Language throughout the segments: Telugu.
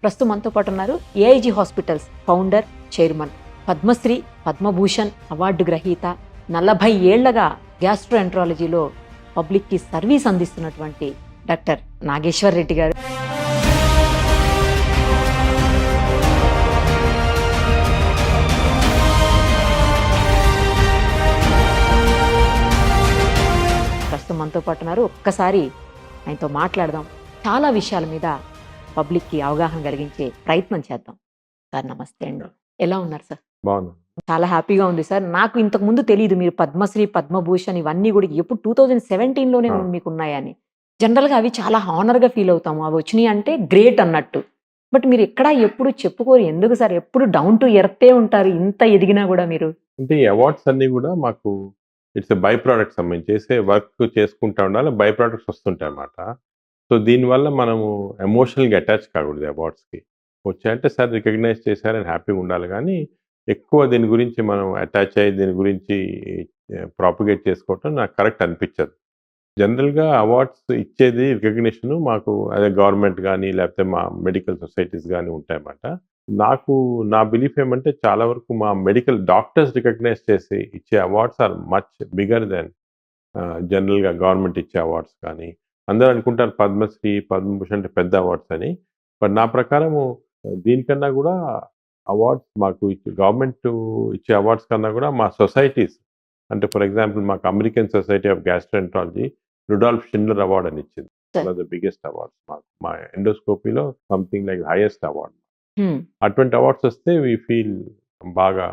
ప్రస్తుతం మనతో పాటు ఉన్నారు AIG hospitals founder, chairman, Padma Shri, Padma Bhushan award గ్రహీత, 40 ఏళ్లగా గ్యాస్ట్రోఎంట్రాలజీలో పబ్లిక్కి సర్వీస్ అందిస్తున్నటువంటి డాక్టర్ నాగేశ్వర్ రెడ్డి గారు. ప్రస్తుతం మనతో పాటు ఉన్నారు. ఒక్కసారి ఆయనతో మాట్లాడదాం. చాలా విషయాల మీద పబ్లిక్కి అవగాహన కలిగించే ప్రయత్నం చేద్దాం. సార్ నమస్తే అండి, ఎలా ఉన్నారు సార్? బాగున్నా. చాలా హ్యాపీగా ఉంది సార్. నాకు ఇంతకు ముందు తెలియదు మీరు పద్మశ్రీ, పద్మభూషణ్ ఇవన్నీ కూడా ఎప్పుడు 2017లోనే మీకు ఉన్నాయని. జనరల్గా అవి చాలా హానర్గా ఫీల్ అవుతాము, అవి వచ్చినాయి అంటే గ్రేట్ అన్నట్టు. బట్ మీరు ఎక్కడా ఎప్పుడు చెప్పుకోరు, ఎందుకు సార్? ఎప్పుడు డౌన్ టు ఎర్తే ఉంటారు, ఇంత ఎదిగినా కూడా మీరు. అంటే ఈ అవార్డ్స్ అన్నీ కూడా మాకు ఇట్స్ బై ప్రోడక్ట్ సంబంధించి చేసే వర్క్ చేసుకుంటా ఉండాలి, బై ప్రోడక్ట్స్ వస్తుంటాయి అన్నమాట. సో దీనివల్ల మనము ఎమోషనల్గా అటాచ్ కాకూడదు అవార్డ్స్కి. వచ్చాయంటే సార్ రికగ్నైజ్ చేశారని హ్యాపీగా ఉండాలి, కానీ ఎక్కువ దీని గురించి మనం అటాచ్ అయ్యి దీని గురించి ప్రాపగేట్ చేసుకోవటం నాకు కరెక్ట్ అనిపించదు. జనరల్గా అవార్డ్స్ ఇచ్చేది రికగ్నిషన్ మాకు అదే గవర్నమెంట్ కానీ లేకపోతే మా మెడికల్ సొసైటీస్ కానీ ఉంటాయన్నమాట. నా బిలీఫ్ ఏమంటే చాలా వరకు మా మెడికల్ డాక్టర్స్ రికగ్నైజ్ చేసి ఇచ్చే awards are much bigger than జనరల్గా గవర్నమెంట్ ఇచ్చే అవార్డ్స్ కానీ. అందరూ అనుకుంటారు పద్మశ్రీ, పద్మభూషణ్ అంటే పెద్ద అవార్డ్స్ అని. బట్ నా ప్రకారము దీనికన్నా కూడా అవార్డ్స్ మాకు గవర్నమెంట్ ఇచ్చే అవార్డ్స్ కన్నా కూడా మా సొసైటీస్, అంటే ఫర్ ఎగ్జాంపుల్ మాకు American society of gastroenterology Rudolf Schindler award అని ఇచ్చింది. ద బిగ్గెస్ట్ అవార్డ్స్ మాకు మా ఎండోస్కోపీలో సంథింగ్ లైక్ హైయెస్ట్ అవార్డ్. అటువంటి అవార్డ్స్ వస్తే వీ ఫీల్ బాగా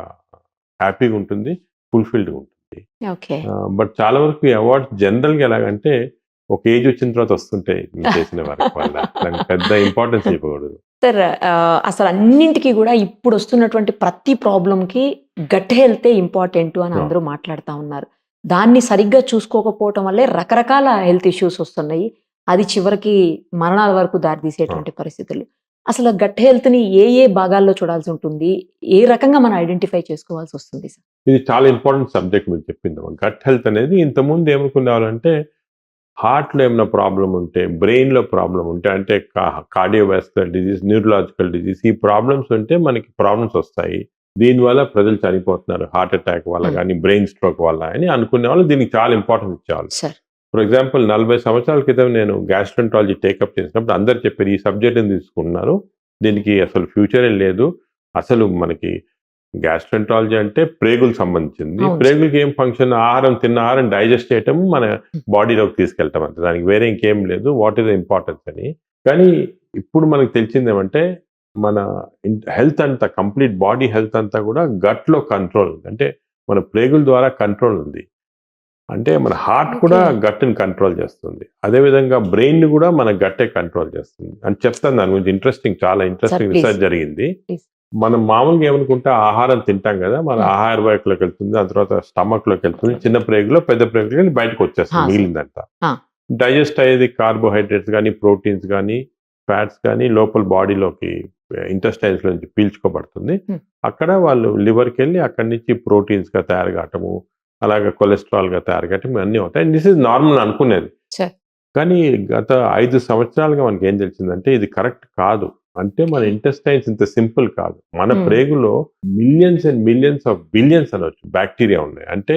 హ్యాపీగా ఉంటుంది, ఫుల్ఫిల్డ్గా ఉంటుంది. బట్ చాలా వరకు ఈ అవార్డ్స్ జనరల్గా ఎలాగంటే ఒక ఏజ్ వచ్చిన తర్వాత వస్తుంటాయి చేసిన వర్క్ వల్ల, దానికి పెద్ద ఇంపార్టెన్స్ ఇవ్వకూడదు. సార్ అసలు అన్నింటికి కూడా ఇప్పుడు వస్తున్నటువంటి ప్రతి ప్రాబ్లంకి గట్ హెల్తే ఇంపార్టెంట్ అని అందరూ మాట్లాడుతూ ఉన్నారు. దాన్ని సరిగ్గా చూసుకోకపోవటం వల్లే రకరకాల హెల్త్ ఇష్యూస్ వస్తున్నాయి, అది చివరికి మరణాల వరకు దారితీసేటువంటి పరిస్థితులు. అసలు గట్ హెల్త్ని ఏ ఏ భాగాల్లో చూడాల్సి ఉంటుంది, ఏ రకంగా మనం ఐడెంటిఫై చేసుకోవాల్సి వస్తుంది సార్? ఇది చాలా ఇంపార్టెంట్ సబ్జెక్ట్ మీరు చెప్పింది. గట్ హెల్త్ అనేది ఇంతకుముందు ఏమనుకునేవాళ్ళంటే హార్ట్లో ఏమైనా ప్రాబ్లం ఉంటే, బ్రెయిన్లో ప్రాబ్లం ఉంటే, అంటే కార్డియోవాస్కులర్ డిజీజ్, న్యూరలాజికల్ డిజీజ్, ఈ ప్రాబ్లమ్స్ ఉంటే మనకి ప్రాబ్లమ్స్ వస్తాయి, దీనివల్ల ప్రజలు చనిపోతున్నారు హార్ట్ అటాక్ వల్ల కానీ బ్రెయిన్ స్ట్రోక్ వల్ల అని అనుకునే వాళ్ళు దీనికి చాలా ఇంపార్టెన్స్ ఇచ్చేవాళ్ళు. ఫర్ ఎగ్జాంపుల్ 40 సంవత్సరాల క్రితం నేను గ్యాస్ట్రోఎంట్రాలజీ టేకప్ చేసినప్పుడు అందరు చెప్పారు ఈ సబ్జెక్ట్ని తీసుకున్నారు, దీనికి అసలు ఫ్యూచరే లేదు, అసలు మనకి గ్యాస్ట్రోఎంట్రాలజీ అంటే ప్రేగులకు సంబంధించింది, ప్రేగులకి ఏం ఫంక్షన్, తిన్న ఆహారం డైజెస్ట్ చేయటం, మన బాడీలోకి తీసుకెళ్ళటం అంతే, దానికి వేరే ఇంకేం లేదు, వాట్ ఈస్ ద ఇంపార్టెన్స్ అని. కానీ ఇప్పుడు మనకు తెలిసింది ఏమంటే మన హెల్త్ అంతా, కంప్లీట్ బాడీ హెల్త్ అంతా కూడా గట్లో కంట్రోల్ ఉంది, అంటే మన ప్రేగుల ద్వారా కంట్రోల్ ఉంది. అంటే మన హార్ట్ కూడా గట్ని కంట్రోల్ చేస్తుంది, అదేవిధంగా బ్రెయిన్ కూడా మన గట్టే కంట్రోల్ చేస్తుంది అని చెప్తాను. దాని గురించి చాలా ఇంట్రెస్టింగ్ రీసెర్చ్ జరిగింది. మనం మామూలుగా ఏమనుకుంటే ఆహారం తింటాం కదా, మన ఆహార వాహికలోకి వెళ్తుంది, దాని తర్వాత స్టమక్లోకి వెళ్తుంది, చిన్న ప్రేగులో పెద్ద ప్రేగులు వెళ్ళి బయటకు వచ్చేస్తుంది, మిగిలిందంతా డైజెస్ట్ అయ్యేది కార్బోహైడ్రేట్స్ కానీ ప్రోటీన్స్ కానీ ఫ్యాట్స్ కానీ లోపల బాడీలోకి ఇంటెస్టైన్స్ నుంచి పీల్చుకోబడుతుంది. అక్కడ వాళ్ళు లివర్కి వెళ్ళి అక్కడి నుంచి ప్రోటీన్స్గా తయారు కావటము, అలాగే కొలెస్ట్రాల్గా తయారు కావటం అన్నీ అవుతాయి. దిస్ ఇస్ నార్మల్ అనుకునేది. కానీ గత 5 సంవత్సరాలుగా మనకి ఏం తెలిసిందంటే ఇది కరెక్ట్ కాదు. అంటే మన ఇంటెస్టైన్స్ ఇంత సింపుల్ కాదు, మన ప్రేగులో millions and millions of billions అనొచ్చు బ్యాక్టీరియా ఉన్నాయి. అంటే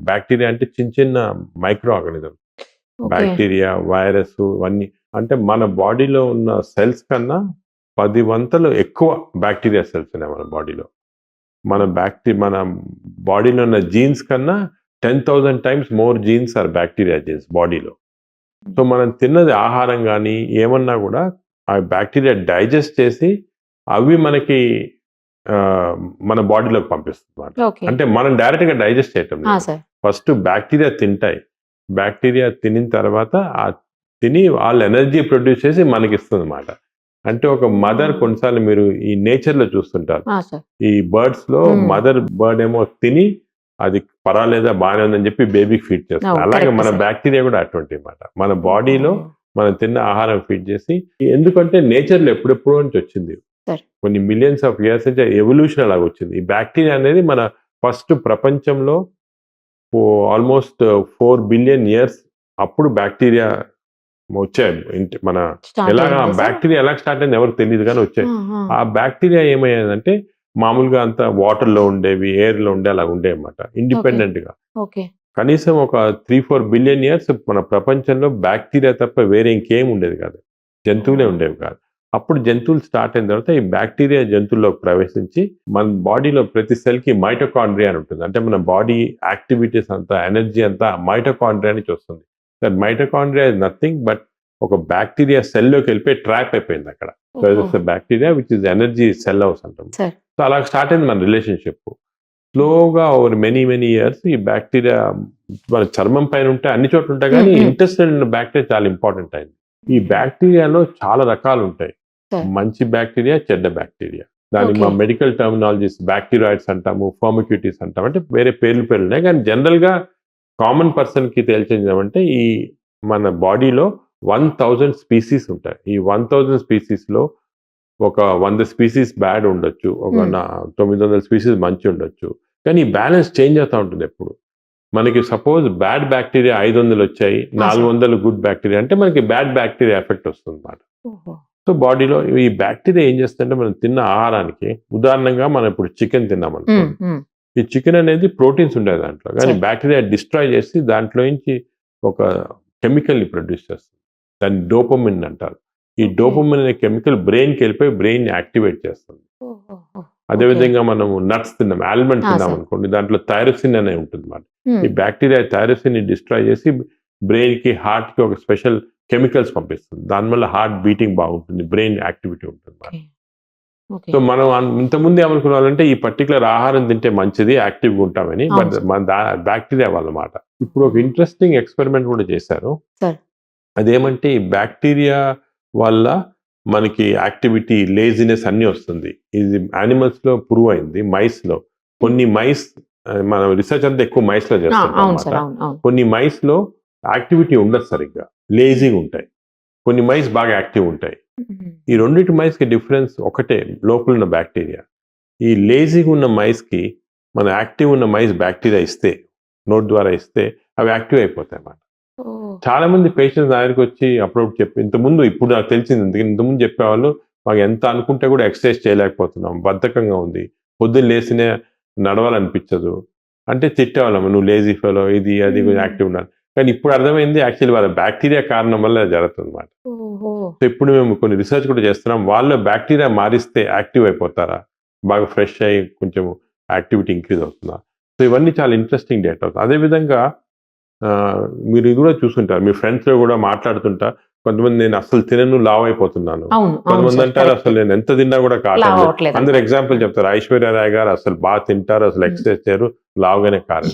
బ్యాక్టీరియా అంటే చిన్న చిన్న మైక్రో ఆర్గానిజం, బ్యాక్టీరియా, వైరస్ ఇవన్నీ. అంటే మన బాడీలో ఉన్న సెల్స్ కన్నా 10 వంతులు ఎక్కువ బ్యాక్టీరియా సెల్స్ ఉన్నాయి మన బాడీలో. మన బాడీలో ఉన్న జీన్స్ కన్నా 10,000 times more genes are bacteria genes బాడీలో. సో మనం తిన్నది ఆహారం కానీ ఏమన్నా కూడా ఆ బ్యాక్టీరియా డైజెస్ట్ చేసి అవి మనకి మన బాడీలోకి పంపిస్తుంది. అంటే మనం డైరెక్ట్గా డైజెస్ట్ చేయటం లేదు, ఫస్ట్ బ్యాక్టీరియా తింటాయి, బ్యాక్టీరియా తినిన తర్వాత వాళ్ళు ఎనర్జీ ప్రొడ్యూస్ చేసి మనకి ఇస్తుంది అన్నమాట. అంటే ఒక మదర్, కొన్నిసార్లు మీరు ఈ నేచర్లో చూస్తుంటారు, ఈ బర్డ్స్ లో మదర్ బర్డ్ ఏమో తిని అది పర్వాలేదా బాగానే ఉందని చెప్పి బేబీకి ఫీడ్ చేస్తుంది. అలాగే మన బ్యాక్టీరియా కూడా అటువంటి అన్నమాట, మన బాడీలో మనం తిన్న ఆహారం ఫీడ్ చేసి. ఎందుకంటే నేచర్లో ఎప్పుడెప్పుడో నుంచి వచ్చింది, కొన్ని మిలియన్స్ ఆఫ్ ఇయర్స్ నుంచి ఎవల్యూషన్ అలాగ వచ్చింది. ఈ బ్యాక్టీరియా అనేది మన ఫస్ట్ ప్రపంచంలో ఆల్మోస్ట్ 4 billion years అప్పుడు బ్యాక్టీరియా వచ్చాయి. మన స్టార్ట్ ఎలాగా అయిందా సార్? బ్యాక్టీరియా ఎలా స్టార్ట్ అయింది ఎవరికి తెలియదు కానీ వచ్చాయి. ఆహా. ఆ బ్యాక్టీరియా ఏమయ్యేదంటే మామూలుగా అంతా వాటర్లో ఉండేవి, ఎయిర్లో ఉండే అలా ఉండేవి అన్నమాట, ఇండిపెండెంట్గా. ఓకే. కనీసం ఒక 3-4 బిలియన్ ఇయర్స్ మన ప్రపంచంలో బ్యాక్టీరియా తప్ప వేరే ఇంకేం ఉండేది కాదు, జంతువులే ఉండేవి కాదు. అప్పుడు జంతువులు స్టార్ట్ అయిన తర్వాత ఈ బ్యాక్టీరియా జంతువుల్లోకి ప్రవేశించి మన బాడీలో ప్రతి సెల్కి మైటోకాండ్రియా అని ఉంటుంది. అంటే మన బాడీ యాక్టివిటీస్ అంతా, ఎనర్జీ అంతా మైటోకాండ్రియా నుంచి వస్తుంది. That mitochondria is nothing but ఒక బ్యాక్టీరియా సెల్లోకి వెళ్ళిపోయి ట్రాప్ అయిపోయింది అక్కడ. So it's bacteria which is energy cell house అంటాం. సార్. సో అలా స్టార్ట్ అయింది మన రిలేషన్షిప్. స్లోగా ఓవర్ మెనీ ఇయర్స్ ఈ బ్యాక్టీరియా మన చర్మం పైన ఉంటే అన్ని చోట్ల ఉంటాయి, కానీ ఇంటెస్టైనల్ ఉన్న బ్యాక్టీరియా చాలా ఇంపార్టెంట్ అయింది. ఈ బ్యాక్టీరియాలో చాలా రకాలు ఉంటాయి, మంచి బ్యాక్టీరియా, చెడ్డ బ్యాక్టీరియా. దానికి మా మెడికల్ టర్మినాలజీస్ బ్యాక్టీరియాయిడ్స్ అంటాము, ఫార్మక్యూటిస్ అంటాము, అంటే వేరే పేర్లు ఉన్నాయి. కానీ జనరల్గా కామన్ పర్సన్కి తెలిసిందేమంటే ఈ మన బాడీలో 1000 స్పీసీస్ ఉంటాయి. ఈ 1000 స్పీసీస్లో ఒక 100 స్పీసీస్ బ్యాడ్ ఉండొచ్చు, ఒక 900 స్పీసీస్ మంచి ఉండొచ్చు. కానీ ఈ బ్యాలెన్స్ చేంజ్ అవుతూ ఉంటుంది ఎప్పుడు. మనకి సపోజ్ బ్యాడ్ బ్యాక్టీరియా 500 వచ్చాయి, 400 గుడ్ బ్యాక్టీరియా అంటే మనకి బ్యాడ్ బ్యాక్టీరియా ఎఫెక్ట్ వస్తుంది అన్నమాట. సో బాడీలో ఈ బ్యాక్టీరియా ఏం చేస్తుందంటే మనం తిన్న ఆహారానికి, ఉదాహరణగా మనం ఇప్పుడు చికెన్ తిన్నామనుకోండి, ఈ చికెన్ అనేది ప్రోటీన్స్ ఉండేది దాంట్లో, కానీ బ్యాక్టీరియా డిస్ట్రాయ్ చేసి దాంట్లో నుంచి ఒక కెమికల్ని ప్రొడ్యూస్ చేస్తుంది. దాన్ని డోపమిన్ అంటారు. ఈ డోపమిన్ అనే కెమికల్ బ్రెయిన్కి వెళ్ళిపోయి బ్రెయిన్ యాక్టివేట్ చేస్తుంది. అదేవిధంగా మనము నట్స్ తిన్నాం, ఆల్మండ్ తిన్నాం అనుకోండి, దాంట్లో థైరోసిన్ అనే ఉంటుంది అన్నమాట. ఈ బ్యాక్టీరియా థైరోసిన్ ని డిస్ట్రాయ్ చేసి బ్రెయిన్ కి, హార్ట్ కి ఒక స్పెషల్ కెమికల్స్ పంపిస్తుంది. దానివల్ల హార్ట్ బీటింగ్ బాగుంటుంది, బ్రెయిన్ యాక్టివిటీ ఉంటుంది. సో మనం ఇంతకుముందు ఏమనుకున్నామంటే ఈ పర్టికులర్ ఆహారం తింటే మంచిది, యాక్టివ్గా ఉంటామని, బట్ మన బ్యాక్టీరియా వాళ్ళమాట. ఇప్పుడు ఒక ఇంట్రెస్టింగ్ ఎక్స్పెరిమెంట్ కూడా చేశారు. అదేమంటే ఈ బ్యాక్టీరియా వల్ల మనకి యాక్టివిటీ, లేజినెస్ అన్ని వస్తుంది. ఇది యానిమల్స్ లో ప్రూవ్ అయింది. మైస్ లో కొన్ని మైస్, మనం రీసెర్చ్ అంతా ఎక్కువ మైస్ లో చేస్తాం. కొన్ని మైస్ లో యాక్టివిటీ ఉండదు సరిగ్గా, లేజీగా ఉంటాయి. కొన్ని మైస్ బాగా యాక్టివ్ ఉంటాయి. ఈ రెండింటి మైస్ కి డిఫరెన్స్ ఒకటే, లోపల ఉన్న బ్యాక్టీరియా. ఈ లేజీగా ఉన్న మైస్ కి మన యాక్టివ్ ఉన్న మైస్ బ్యాక్టీరియా ఇస్తే, నోట్ ద్వారా ఇస్తే అవి యాక్టివ్ అయిపోతాయి అన్నమాట. చాలా మంది పేషెంట్స్ దగ్గరికి వచ్చి అప్పుడప్పుడు చెప్పి, ఇంతకుముందు, ఇప్పుడు నాకు తెలిసింది, ఇంతకుముందు చెప్పేవాళ్ళు మాకు ఎంత అనుకుంటే కూడా ఎక్సర్సైజ్ చేయలేకపోతున్నాం, బద్ధకంగా ఉంది, పొద్దున్న లేసినే నడవాలనిపించదు అంటే తిట్టేవాళ్ళం, నువ్వు లేజీ ఫెలో, ఇది అది యాక్టివ్ ఉండాలి. కానీ ఇప్పుడు అర్థమైంది యాక్చువల్లీ వాళ్ళ బ్యాక్టీరియా కారణం వల్ల జరుగుతుంది అన్నమాట. సో ఇప్పుడు మేము కొన్ని రీసెర్చ్ కూడా చేస్తున్నాం, వాళ్ళ బ్యాక్టీరియా మారిస్తే యాక్టివ్ అయిపోతారా, బాగా ఫ్రెష్ అయ్యి కొంచెం యాక్టివిటీ ఇంక్రీజ్ అవుతుందా. సో ఇవన్నీ చాలా ఇంట్రెస్టింగ్ డేటా అవుతుంది. అదేవిధంగా మీరు ఇది కూడా చూస్తుంటారు, మీ ఫ్రెండ్స్ లో కూడా మాట్లాడుతుంటా, కొంతమంది నేను అసలు తినను, లావ్ అయిపోతున్నాను, కొంతమంది అంటారు అసలు నేను ఎంత తిన్నా కూడా కావట్లేదు. అందరు ఎగ్జాంపుల్ చెప్తారు, ఐశ్వర్య రాయ్ గారు అసలు బాగా తింటారు, అసలు ఎక్సర్సైజ్ చేయరు, లావుగానే కారు.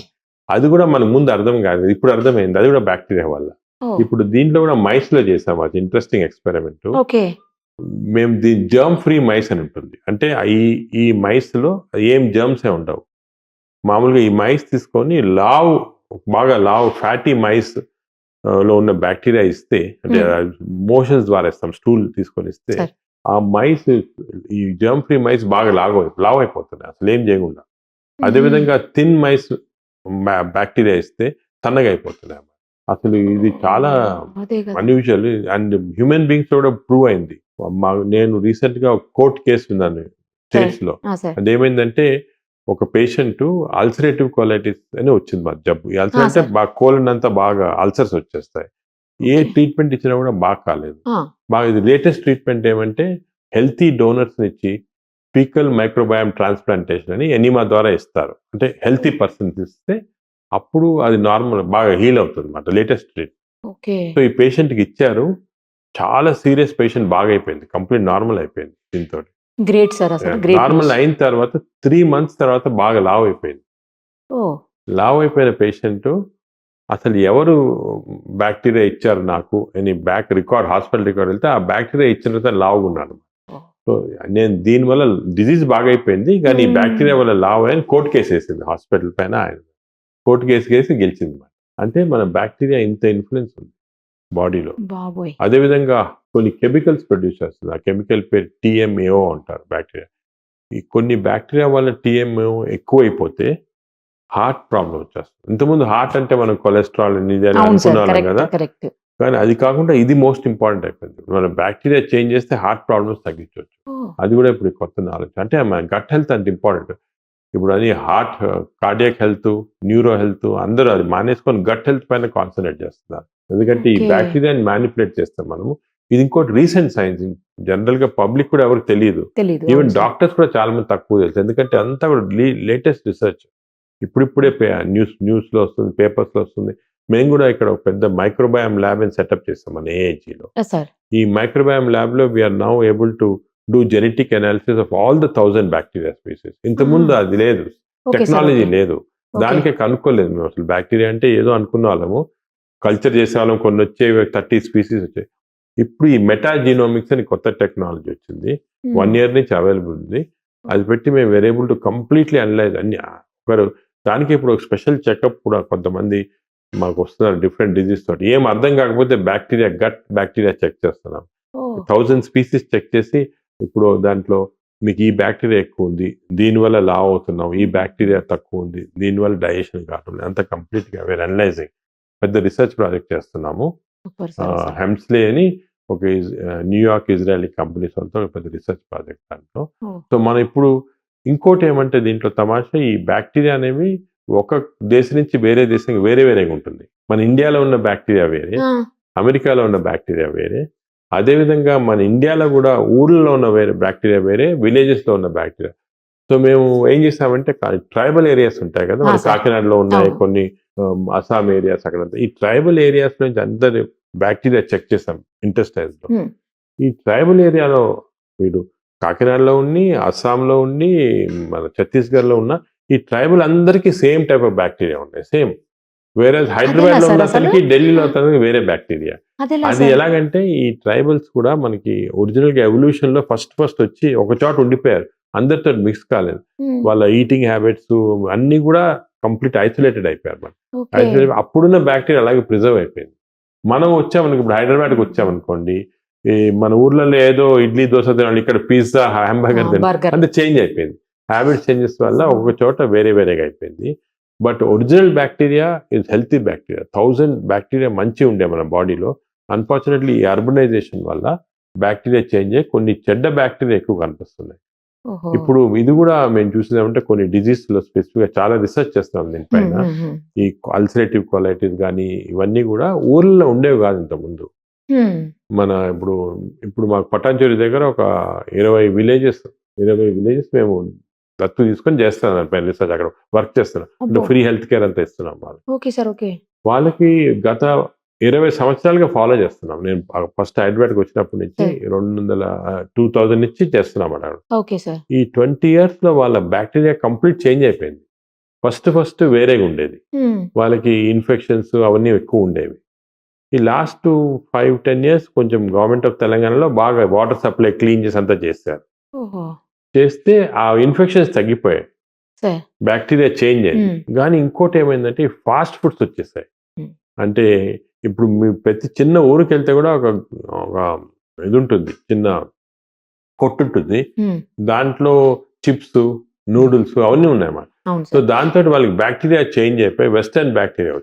అది కూడా మనకు ముందు అర్థం కాదు, ఇప్పుడు అర్థమైంది, అది కూడా బ్యాక్టీరియా వల్ల. ఇప్పుడు దీంట్లో కూడా మైస్ లో చేసాం, అది ఇంట్రెస్టింగ్ ఎక్స్పెరిమెంట్. మేము దీని జర్మ్ ఫ్రీ మైస్ అని ఉంటుంది. అంటే ఈ మైస్ లో ఏం జర్మ్స్ ఏ ఉండవు. మామూలుగా ఈ మైస్ తీసుకొని బాగా లావ్ ఫ్యాటీ మైస్ లో ఉన్న బ్యాక్టీరియా ఇస్తే, అంటే మోషన్స్ ద్వారా ఇస్తాం, స్టూల్ తీసుకొని ఇస్తే, ఆ మైస్, ఈ జర్మ్ ఫ్రీ మైస్ బాగా లావ్ అయిపోతున్నాయి అసలు ఏం చేయకుండా. అదేవిధంగా థిన్ మైస్ బ్యాక్టీరియా ఇస్తే సన్నగా అయిపోతున్నాయి. అసలు ఇది చాలా అన్యూజువల్ అండ్ హ్యూమన్ బీయింగ్స్ కూడా ప్రూవ్ అయింది. నేను రీసెంట్ గా కోర్ట్ కేసు ఉన్నాను స్టేట్స్ లో. అదేమైందంటే ఒక పేషెంట్ అల్సరేటివ్ కోలైటిస్ అని వచ్చింది మా జబ్బు. ఈ అల్సర్ అంటే బాగా కోలన్ అంతా బాగా అల్సర్స్ వచ్చేస్తాయి. ఏ ట్రీట్మెంట్ ఇచ్చినా కూడా బాగా కాలేదు. బాగా ఇది లేటెస్ట్ ట్రీట్మెంట్ ఏమంటే హెల్తీ డోనర్స్ ఇచ్చి ఫీకల్ మైక్రోబయామ్ ట్రాన్స్ప్లాంటేషన్ అని ఎనిమా ద్వారా ఇస్తారు. అంటే హెల్తీ పర్సన్స్ ఇస్తే అప్పుడు అది నార్మల్ బాగా హీల్ అవుతుంది అన్నమాట, లేటెస్ట్ ట్రీట్మెంట్. సో ఈ పేషెంట్కి ఇచ్చారు, చాలా సీరియస్ పేషెంట్ బాగా అయిపోయింది, కంప్లీట్ నార్మల్ అయిపోయింది దీంతో. Great sir. అసలు నార్మల్ అయిన తర్వాత 3 months తర్వాత బాగా లావ్ అయిపోయింది. లావ్ అయిపోయిన పేషెంట్ అసలు ఎవరు బ్యాక్టీరియా ఇచ్చారు నాకు అని హాస్పిటల్ రికార్డ్ వెళ్తే, ఆ బ్యాక్టీరియా ఇచ్చిన తర్వాత లావుగా ఉన్నాను. సో నేను దీనివల్ల డిజీజ్ బాగా అయిపోయింది, కానీ ఈ బ్యాక్టీరియా వల్ల లావ్ అని కోర్టు కేసు వేసింది హాస్పిటల్ పైన. ఆయన కోర్టు కేసు వేసి గెలిచింది. అంటే మన బ్యాక్టీరియా ఇంత ఇన్ఫ్లుయెన్స్ ఉంది బాడీలో. అదేవిధంగా కొన్ని కెమికల్స్ ప్రొడ్యూస్ చేస్తుంది, ఆ కెమికల్ పేరు TMAO అంటారు బ్యాక్టీరియా. ఈ కొన్ని బ్యాక్టీరియా వల్ల TMAO ఎక్కువైపోతే హార్ట్ ప్రాబ్లం వచ్చేస్తుంది. ఇంతకుముందు హార్ట్ అంటే మనం కొలెస్ట్రాల్ ఇది అని అనుకున్నాం కదా, కానీ అది కాకుండా ఇది మోస్ట్ ఇంపార్టెంట్ అయిపోయింది. మనం బ్యాక్టీరియా చేంజ్ చేస్తే హార్ట్ ప్రాబ్లమ్స్ తగ్గించవచ్చు. అది కూడా ఇప్పుడు కొత్త నాలెడ్జ్. అంటే మన గట్ హెల్త్ అంత ఇంపార్టెంట్. ఇప్పుడు అది heart, cardiac health, neuro health అందరూ అది మానేసుకొని గట్ హెల్త్ పైన కాన్సన్ట్రేట్ చేస్తున్నారు. ఎందుకంటే ఈ ఓకే. బ్యాక్టీరియాని మ్యానిపులేట్ చేస్తాం మనము. ఇది ఇంకోటి రీసెంట్ సైన్స్. జనరల్ గా పబ్లిక్ కూడా ఎవరికి తెలియదు. తెలీదు. ఈవెన్ అవును సార్. డాక్టర్స్ కూడా చాలా మంది తక్కువ తెలుసు. ఎందుకంటే అంతా కూడా లేటెస్ట్ రిసెర్చ్. ఇప్పుడిప్పుడే న్యూస్ లో వస్తుంది, పేపర్స్ లో వస్తుంది. మేము కూడా ఇక్కడ ఒక పెద్ద మైక్రోబయామ్ ల్యాబ్ అని సెటప్ చేస్తాం మన ఏఐజీలో. సార్. ఈ మైక్రోబయామ్ ల్యాబ్ లో we now able to do genetic analysis of all the 1000 bacteria species. ఇంతకుముందు అది లేదు, ఓకే సార్. Technology okay. లేదు. ఓకే. దానికే కనుక్కోలేదు మేము అసలు. బ్యాక్టీరియా అంటే ఏదో అనుకున్న వాళ్ళము, కల్చర్ చేసే వాళ్ళం, కొన్ని వచ్చేవి 30 స్పీసీస్ వచ్చాయి. ఇప్పుడు ఈ మెటాజీనోమిక్స్ అని కొత్త టెక్నాలజీ వచ్చింది. 1 year నుంచి అవైలబుల్ ఉంది. అది పెట్టి మేము were able to completely analyze అన్ని. ఒకరు దానికి ఇప్పుడు ఒక స్పెషల్ చెకప్ కూడా కొంతమంది మాకు వస్తున్నారు డిఫరెంట్ డిజీజ్ తోటి. ఏం అర్థం కాకపోతే గట్ బ్యాక్టీరియా చెక్ చేస్తున్నాం. ఓ. 1000 స్పీసీస్ చెక్ చేసి ఇప్పుడు దాంట్లో మీకు ఈ బ్యాక్టీరియా ఎక్కువ ఉంది, దీనివల్ల లావ్ అవుతున్నాం, ఈ బ్యాక్టీరియా తక్కువ ఉంది, దీనివల్ల డైజెషన్ కావట్లేదు, అంత కంప్లీట్గా వేర్ అనలైజింగ్. పెద్ద రీసెర్చ్ ప్రాజెక్ట్ చేస్తున్నాము. సూపర్ సార్ అసలు. హెమ్స్లే అని ఒక న్యూయార్క్ ఇజ్రాయలీ కంపెనీస్ వాళ్ళతో ఒక పెద్ద రీసెర్చ్ ప్రాజెక్ట్ దాంట్లో. ఓ. సో మనం ఇప్పుడు ఇంకోటి ఏమంటే దీంట్లో తమాషా, ఈ బ్యాక్టీరియా అనేవి ఒక దేశం నుంచి వేరే దేశానికి వేరేగా ఉంటుంది. మన ఇండియాలో ఉన్న బ్యాక్టీరియా వేరే, ఆ. అమెరికాలో ఉన్న బ్యాక్టీరియా వేరే. అదేవిధంగా మన ఇండియాలో కూడా ఊర్లలో ఉన్న వేరే బ్యాక్టీరియా వేరే, విలేజెస్లో ఉన్న బ్యాక్టీరియా. సో మేము ఏం చేసామంటే ట్రైబల్ ఏరియాస్ ఉంటాయి కదా, మన సార్. కాకినాడలో ఉన్నాయి అవును. కొన్ని, అస్సాం ఏరియాస్ అక్కడంతా. ఈ ట్రైబల్ ఏరియాస్ నుంచి అందరి బ్యాక్టీరియా చెక్ చేసాం ఇంటెస్టైన్స్ లో. హ్మ్. ఈ ట్రైబల్ ఏరియాలో వీడు కాకినాడలో ఉండి, అస్సాంలో ఉండి, మన ఛత్తీస్గఢ్లో ఉన్న ఈ ట్రైబల్ అందరికీ సేమ్ టైప్ ఆఫ్ బ్యాక్టీరియా ఉన్నాయి, సేమ్. వేరే హైదరాబాద్ లో సార్ ఉన్న అసలు? అతనికి, ఢిల్లీలో అతనికి వేరే బ్యాక్టీరియా. అదెలా అది సార్? ఎలాగంటే ఈ ట్రైబల్స్ కూడా మనకి ఒరిజినల్ గా ఎవల్యూషన్ లో ఫస్ట్ వచ్చి ఒక చోట ఉండిపోయారు, అందరితో మిక్స్ కాలేదు. హ్మ్. వాళ్ళ ఈటింగ్ హ్యాబిట్స్ అన్ని కూడా కంప్లీట్ ఐసోలేటెడ్ అయిపోయారు. మనం ఓకే. అప్పుడున్న బ్యాక్టీరియా అలాగే ప్రిజర్వ్ అయిపోయింది. మనం వచ్చామనుకో, ఇప్పుడు హైదరాబాద్కి వచ్చామనుకోండి, ఈ మన ఊర్లలో ఏదో ఇడ్లీ దోశ తినాలి, ఇక్కడ పిజ్జా హ్యాంబర్గర్ తినాలి, బర్గర్. అంటే చేంజ్ అయిపోయింది. హ్యాబిట్ చేంజెస్ వల్ల ఒక్కొక్క చోట వేరేగా అయిపోయింది. But original bacteria is healthy bacteria. 1000 bacteria మంచి ఉండే మన బాడీలో. అన్ఫార్చునేట్లీ ఈ అర్బనైజేషన్ వల్ల బ్యాక్టీరియా చేంజ్ అయ్యి కొన్ని చెడ్డ బ్యాక్టీరియా ఎక్కువ కనిపిస్తున్నాయి. ఓహో. ఇప్పుడు ఇది కూడా మేము చూసినామంటే కొన్ని డిజీజ్ లో స్పెసిఫిక్ గా చాలా రీసెర్చ్ చేస్తున్నాం దీనిపైన. హ్మ్, హ్మ్, ఈ అల్సరేటివ్ కొలైటిస్ కానీ ఇవన్నీ కూడా ఊర్లలో ఉండేవి కాదు ఇంతకుముందు. హ్మ్. మన ఇప్పుడు మాకు పటాన్చేరు దగ్గర ఒక 20 విలేజెస్ మేము దత్తు తీసుకొని చేస్తున్నాం దానిపైన రీసెర్చ్. అక్కడ వర్క్ చేస్తున్నాం, అంటే అబ్బో. ఫ్రీ హెల్త్ కేర్ అంతా ఇస్తున్నాం వాళ్ళకి. Okay sir. ఓకే. వాళ్ళకి గత 20 సంవత్సరాలుగా ఫాలో చేస్తున్నాం. నేను ఫస్ట్ హైదరాబాద్కి వచ్చినప్పటి నుంచి 2000 నుంచి చేస్తున్నాం అక్కడ. Okay sir. ఈ 20 years లో వాళ్ళ బ్యాక్టీరియా కంప్లీట్ చేంజ్ అయిపోయింది. ఫస్ట్ వేరేగా ఉండేది, హ్మ్. వాళ్ళకి ఇన్ఫెక్షన్స్ అవన్నీ ఎక్కువ ఉండేవి. ఈ లాస్ట్ 5-10 years కొంచెం గవర్నమెంట్ ఆఫ్ తెలంగాణలో బాగా వాటర్ సప్లై క్లీన్ చేసి అంతా చేశారు. ఓహో. చేస్తే ఆ ఇన్ఫెక్షన్స్ తగ్గిపోయాయి, సార్. బ్యాక్టీరియా చేంజ్ అయింది. హ్మ్. కానీ ఇంకోటి ఏమైందంటే ఫాస్ట్ ఫుడ్స్ వచ్చేసాయి. హ్మ్. అంటే ఇప్పుడు మీ ప్రతి చిన్న ఊరికి వెళ్తే కూడా ఒక ఇది ఉంటుంది, చిన్న కొట్టు ఉంటుంది, హ్మ్. దాంట్లో చిప్స్, నూడిల్స్ అవన్నీ ఉన్నాయన్నమాట. అవును సో సార్. దాంతో వాళ్ళకి బ్యాక్టీరియా చేంజ్ అయిపోయి వెస్టర్న్ బ్యాక్టీరియా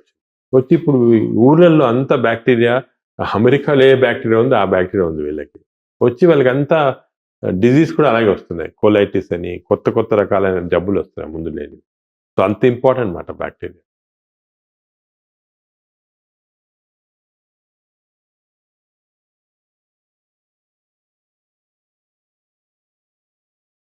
వచ్చి ఇప్పుడు ఈ ఊర్లలో అంత బ్యాక్టీరియా, అమెరికాలో ఏ బ్యాక్టీరియా ఉందో ఆ బ్యాక్టీరియా ఉంది వీళ్ళకి. వచ్చి వాళ్ళకి అంతా డిజీజ్ కూడా అలాగే వస్తున్నాయి, కోలైటిస్ అని, కొత్త రకాలైన జబ్బులు వస్తున్నాయి ముందు లేని. సో అంత ఇంపార్టెంట్ అన్నమాట బ్యాక్టీరియా.